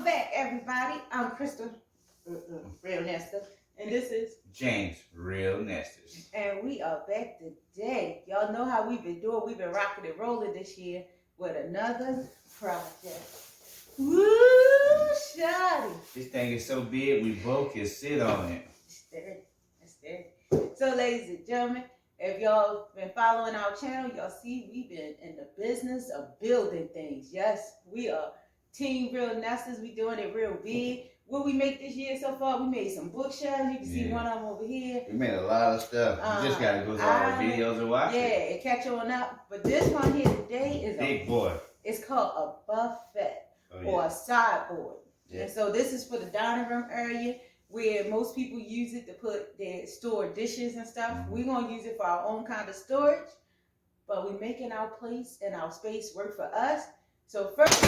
Welcome back, everybody. I'm Crystal, Real Nester, and this is James, Real Nesters. And we are back today. Y'all know how we've been doing. We've been rocking and rolling this year with another project. Woo, shawty. This thing is so big, we both can sit on it. It's steady. So, ladies and gentlemen, if y'all been following our channel, y'all see we've been in the business of building things. Yes, we are Team Real Nesters. We doing it real big. What we make this year so far, we made some bookshelves. You can see one of them over here. We made a lot of stuff. You just gotta go to our videos and watch it. Yeah, and catch on up. But this one here today is big boy. It's called a buffet or a sideboard. Yeah. And so this is for the dining room area where most people use it to put their store dishes and stuff. We're gonna use it for our own kind of storage, but we're making our place and our space work for us. So first,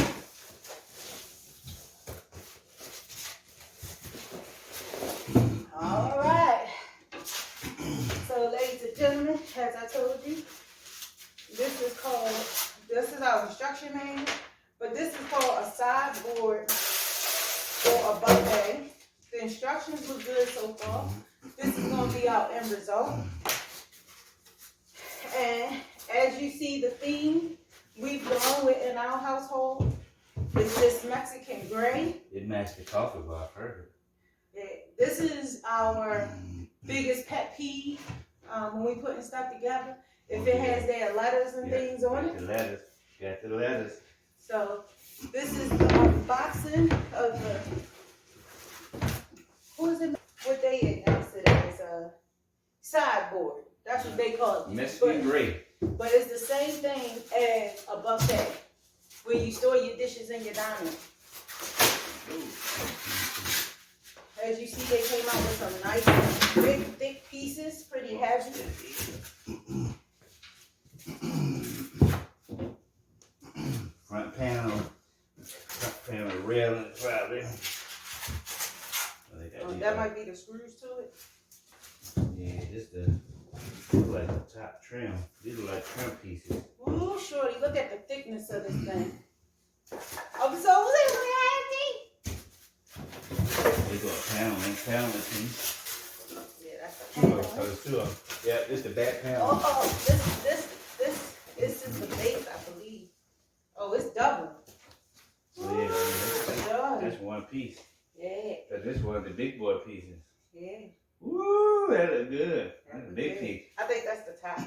all right. So ladies and gentlemen, as I told you, this is our instruction manual, but this is called a sideboard or a buffet. The instructions look good so far. This is going to be our end result. And as you see, the theme we've gone with in our household is this Mexican gray. It matched the coffee bar perfect. Yeah, this is our biggest pet peeve when we putting stuff together. If it has their letters and things on it. The letters. Got the letters. So this is the unboxing of the, what they announced it as a sideboard. That's what they call it. Mexican gray. But it's the same thing as a buffet, where you store your dishes in your dining room. As you see, they came out with some nice, big, thick pieces, pretty heavy. Front panel railing probably. That might be the screws to it. Yeah, this look like the top trim. These are like trim pieces. Ooh, shorty, look at the thickness of this thing. Oh, so They go a panel piece. yeah, that's the panel. There's two of them. Yeah, this is the back panel. Oh, this is the base, I believe. Oh, it's double. So yeah, that's one piece. Yeah. So this is one of the big boy pieces. Yeah. Woo, that look good. That's a big piece. I think that's the top.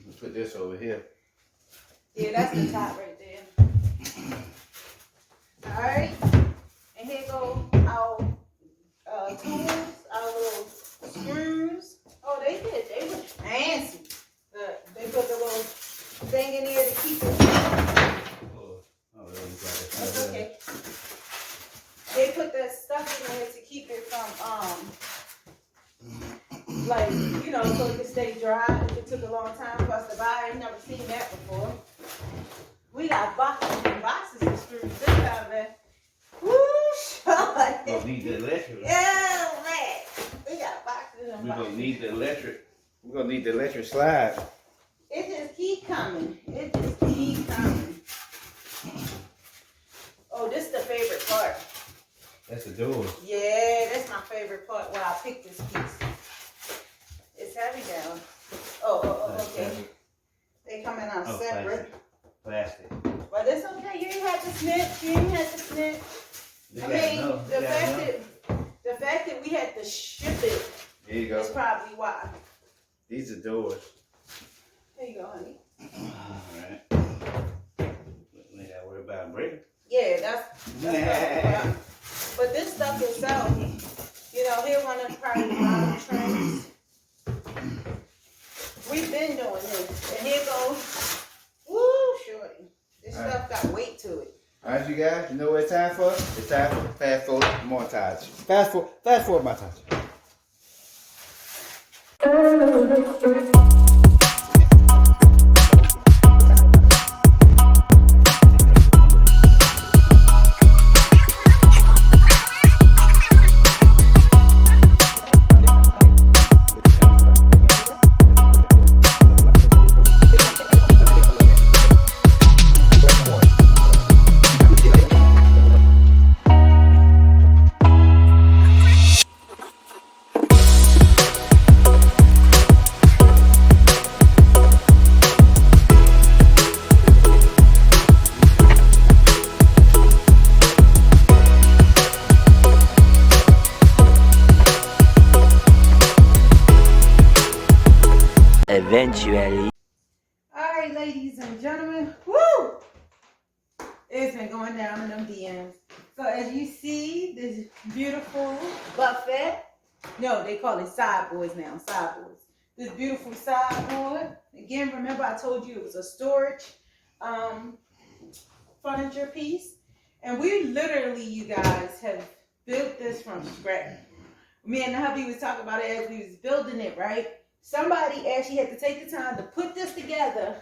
Let's put this over here. Yeah, that's the top right there. All right. And here go our tools, our little screws. Oh, they were fancy. They put the little thing in there to keep it. That's okay. They put that stuff in there to keep it from, like, you know, so it can stay dry if it took a long time for us to buy. I ain't never seen that before. We got boxes and boxes of screws this time, man. Woo, shut. We'll need the electric. Yeah, man. We got boxes and boxes. We're gonna need the electric. We're gonna need the electric slide. It just keep coming. It just keep coming. Oh, this is the favorite part. That's the door. Yeah, that's my favorite part when I pick this piece. It's heavy down. Oh, okay. They coming out separate. Plastic. But it's okay. You ain't have to snitch. You ain't have to snitch. I mean, the fact that we had to ship it is probably why. These are doors. Here you go, honey. Alright. We gotta worry about breaking. Yeah, that's but this stuff itself, you know, here one of the probably the bottom trends. We've been doing this. And here goes, woo, shorty. This stuff got weight to it. Alright, you guys, you know what it's time for? It's time for fast forward montage. Fast forward montage. Eventually. Alright, ladies and gentlemen, woo! It's been going down in them DMs. So as you see, this beautiful buffet, no, they call it sideboards now, sideboards. This beautiful sideboard, again, remember I told you it was a storage furniture piece. And we literally, you guys, have built this from scratch. Me and the hubby was talking about it as we was building it, right? Somebody actually had to take the time to put this together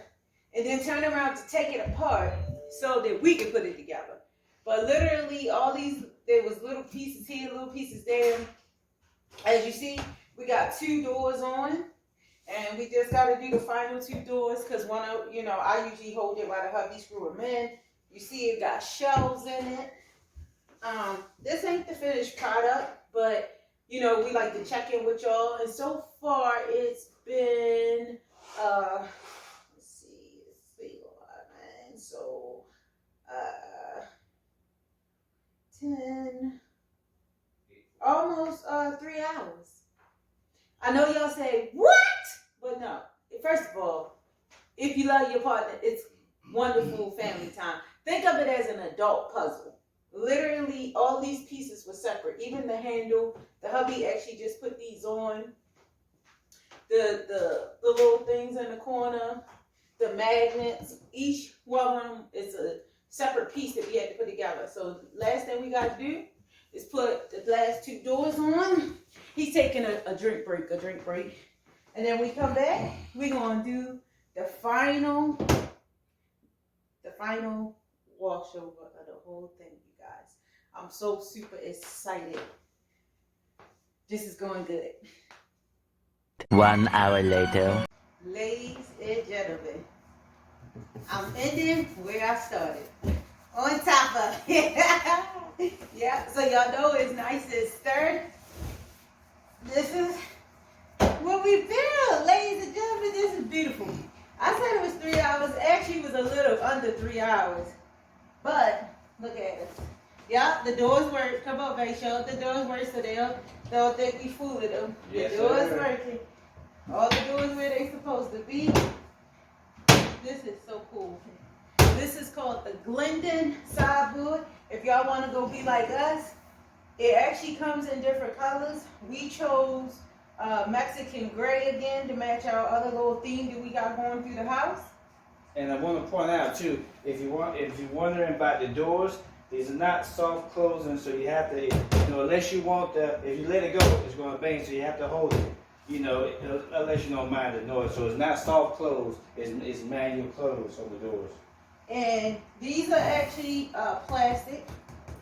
and then turn around to take it apart so that we could put it together. But literally all these, there was little pieces here, little pieces there. As you see, we got 2 doors on, and we just got to do the final 2 doors because one of, you know, I usually hold it while the hubby screw them in. You see it got shelves in it. This ain't the finished product, but you know, we like to check in with y'all, and so far it's been, let's see, so, 10, almost 3 hours. I know y'all say, what? But no, first of all, if you love your partner, it's wonderful family time. Think of it as an adult puzzle. Literally, all these pieces were separate. Even the handle, the hubby actually just put these on. The little things in the corner, the magnets, each one of them is a separate piece that we had to put together. So last thing we got to do is put the last 2 doors on. He's taking a drink break. And then we come back, we're going to do the final wash over of the whole thing, you guys. I'm so super excited. This is going good. 1 hour later. Ladies and gentlemen, I'm ending where I started. On top of it. Yeah, so y'all know it's nice and stirred. This is what we built, ladies and gentlemen. This is beautiful. I said it was 3 hours. Actually, it was a little under 3 hours. But look at it. Yeah, the doors work. Come on, baby, show the doors work so they'll think we fooled them. Yes, the doors sir. working. All the doors where they supposed to be. This is so cool. This is called the Glendon sideboard. If y'all want to go be like us, it actually comes in different colors. We chose Mexican gray again to match our other little theme that we got going through the house. And I want to point out too, if you're wondering about the doors, these are not soft closing, so you have to, unless you want if you let it go, it's going to bang, so you have to hold it, unless you don't mind the noise. So it's not soft close, it's manual close on the doors. And these are actually plastic.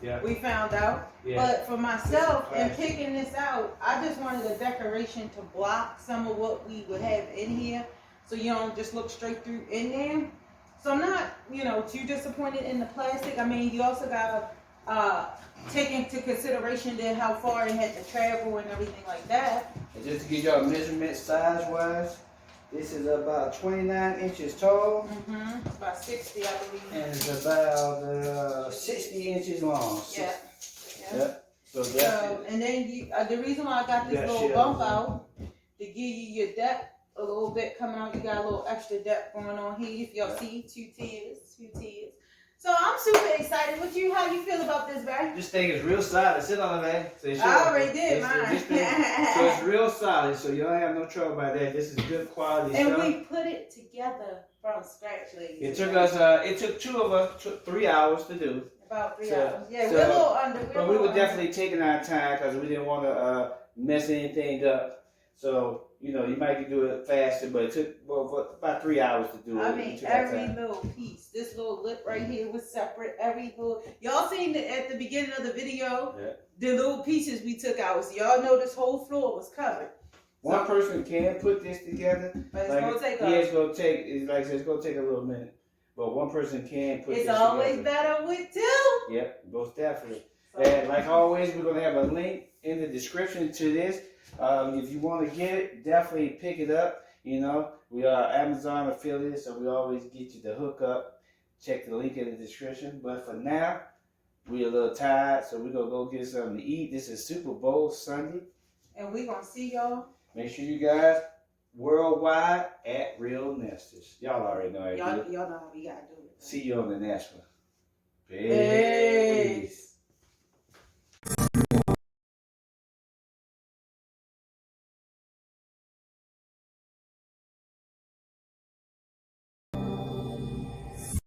Yeah. We found out. Yeah. But for myself, in picking this out, I just wanted a decoration to block some of what we would have in here, so you don't just look straight through in there. So I'm not, too disappointed in the plastic. I mean, you also gotta take into consideration then how far it had to travel and everything like that. And just to give y'all a measurement size-wise, this is about 29 inches tall. Mm-hmm. It's about 60, I believe. And it's about 60 inches long. Yeah. Yep. So that's and then the reason why I got this little bump out, to give you your depth a little bit coming out. You got a little extra depth going on here. If y'all see, 2 tiers. So I'm super excited. How you feel about this, babe? This thing is real solid. Sit on it, man. So I already did mine. So it's real solid, so you don't have no trouble about that. This is good quality and stuff. we put it together from scratch, ladies. It took us, it took 2 of us 3 hours to do. About 3 hours. Yeah, we're a little under. But we were definitely taking our time because we didn't want to mess anything up. So, you might do it faster, but it took about 3 hours to do it. I mean, every little piece. This little lip right here was separate. Y'all seen it at the beginning of the video. Yeah. The little pieces we took out. So y'all know this whole floor was covered. One person can put this together. But it's gonna take it's gonna take a little minute. But one person can put this together. It's always better with 2. Yep, most definitely. And like always, we're gonna have a link in the description to this. If you want to get it, definitely pick it up. We are Amazon affiliates, so we always get you the hookup. Check the link in the description. But for now, we're a little tired, so we're gonna go get something to eat. This is Super Bowl Sunday. And we're gonna see y'all. Make sure you guys worldwide at TheRealNesters. Y'all already know how to do it. Y'all know how we gotta do it. See you on the next one. Peace.